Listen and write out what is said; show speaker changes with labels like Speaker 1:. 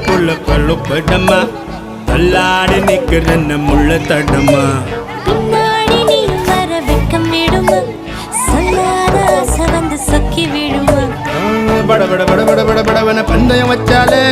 Speaker 1: புள்ள கழுப்படமா தள்ளாடி நிக்கிறன்ன முள்ள தடமா
Speaker 2: பின்னாடி நீ வர வெக்கம் விடுமா சொல்லாத ஆசை வந்து சொக்கி விடுமா
Speaker 1: பட பட பட பட பட படவன பந்தயம் வச்சாலே